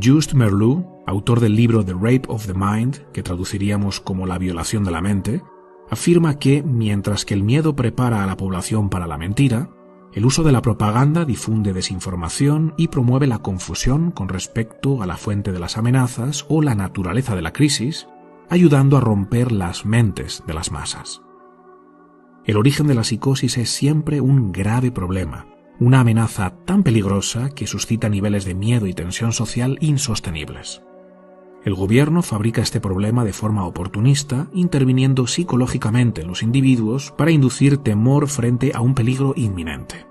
Just Merleau, autor del libro The Rape of the Mind, que traduciríamos como La violación de la mente, afirma que, mientras que el miedo prepara a la población para la mentira, el uso de la propaganda difunde desinformación y promueve la confusión con respecto a la fuente de las amenazas o la naturaleza de la crisis, ayudando a romper las mentes de las masas. El origen de la psicosis es siempre un grave problema, una amenaza tan peligrosa que suscita niveles de miedo y tensión social insostenibles. El gobierno fabrica este problema de forma oportunista, interviniendo psicológicamente en los individuos para inducir temor frente a un peligro inminente.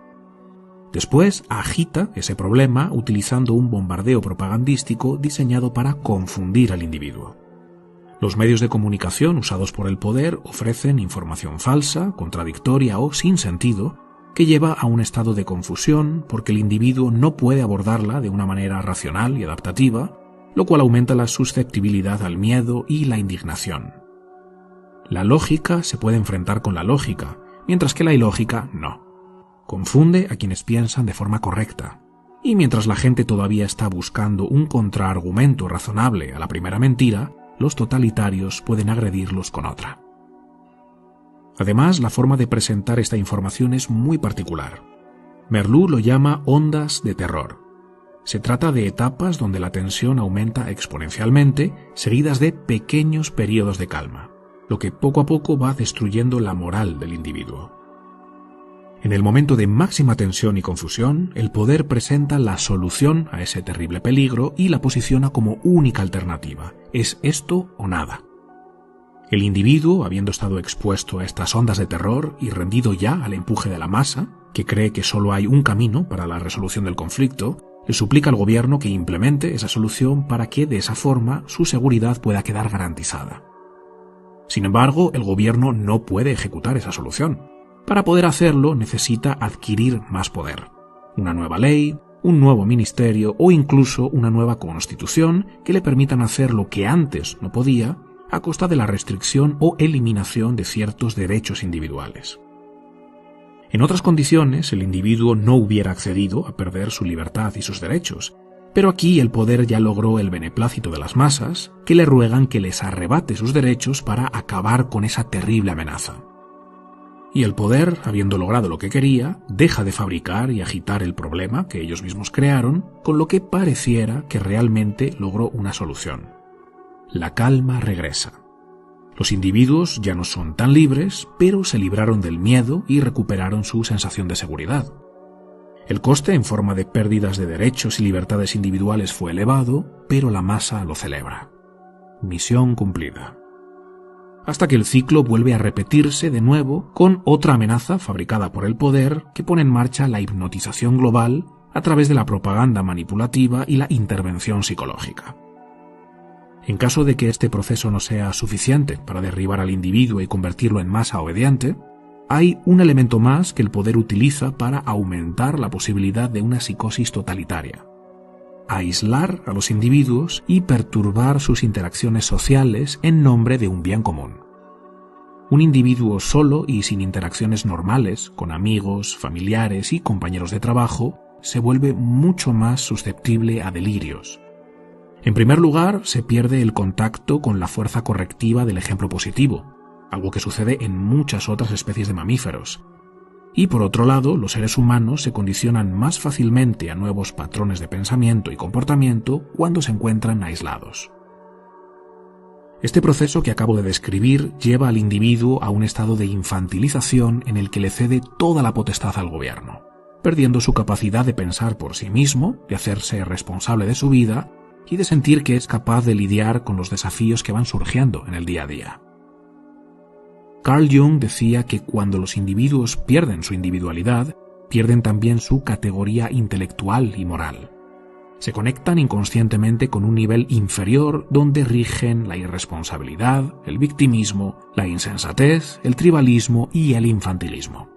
Después agita ese problema utilizando un bombardeo propagandístico diseñado para confundir al individuo. Los medios de comunicación usados por el poder ofrecen información falsa, contradictoria o sin sentido, que lleva a un estado de confusión porque el individuo no puede abordarla de una manera racional y adaptativa, lo cual aumenta la susceptibilidad al miedo y la indignación. La lógica se puede enfrentar con la lógica, mientras que la ilógica no. Confunde a quienes piensan de forma correcta, y mientras la gente todavía está buscando un contraargumento razonable a la primera mentira, los totalitarios pueden agredirlos con otra. Además, la forma de presentar esta información es muy particular. Merleau lo llama ondas de terror. Se trata de etapas donde la tensión aumenta exponencialmente, seguidas de pequeños periodos de calma, lo que poco a poco va destruyendo la moral del individuo. En el momento de máxima tensión y confusión, el poder presenta la solución a ese terrible peligro y la posiciona como única alternativa. Es esto o nada. El individuo, habiendo estado expuesto a estas ondas de terror y rendido ya al empuje de la masa, que cree que solo hay un camino para la resolución del conflicto, le suplica al gobierno que implemente esa solución para que, de esa forma, su seguridad pueda quedar garantizada. Sin embargo, el gobierno no puede ejecutar esa solución. Para poder hacerlo, necesita adquirir más poder. Una nueva ley, un nuevo ministerio o incluso una nueva constitución que le permitan hacer lo que antes no podía a costa de la restricción o eliminación de ciertos derechos individuales. En otras condiciones, el individuo no hubiera accedido a perder su libertad y sus derechos, pero aquí el poder ya logró el beneplácito de las masas, que le ruegan que les arrebate sus derechos para acabar con esa terrible amenaza. Y el poder, habiendo logrado lo que quería, deja de fabricar y agitar el problema que ellos mismos crearon, con lo que pareciera que realmente logró una solución. La calma regresa. Los individuos ya no son tan libres, pero se libraron del miedo y recuperaron su sensación de seguridad. El coste en forma de pérdidas de derechos y libertades individuales fue elevado, pero la masa lo celebra. Misión cumplida. Hasta que el ciclo vuelve a repetirse de nuevo con otra amenaza fabricada por el poder que pone en marcha la hipnotización global a través de la propaganda manipulativa y la intervención psicológica. En caso de que este proceso no sea suficiente para derribar al individuo y convertirlo en masa obediente, hay un elemento más que el poder utiliza para aumentar la posibilidad de una psicosis totalitaria: aislar a los individuos y perturbar sus interacciones sociales en nombre de un bien común. Un individuo solo y sin interacciones normales con amigos, familiares y compañeros de trabajo se vuelve mucho más susceptible a delirios. En primer lugar, se pierde el contacto con la fuerza correctiva del ejemplo positivo, algo que sucede en muchas otras especies de mamíferos. Y por otro lado, los seres humanos se condicionan más fácilmente a nuevos patrones de pensamiento y comportamiento cuando se encuentran aislados. Este proceso que acabo de describir lleva al individuo a un estado de infantilización en el que le cede toda la potestad al gobierno, perdiendo su capacidad de pensar por sí mismo, de hacerse responsable de su vida y de sentir que es capaz de lidiar con los desafíos que van surgiendo en el día a día. Carl Jung decía que cuando los individuos pierden su individualidad, pierden también su categoría intelectual y moral. Se conectan inconscientemente con un nivel inferior donde rigen la irresponsabilidad, el victimismo, la insensatez, el tribalismo y el infantilismo.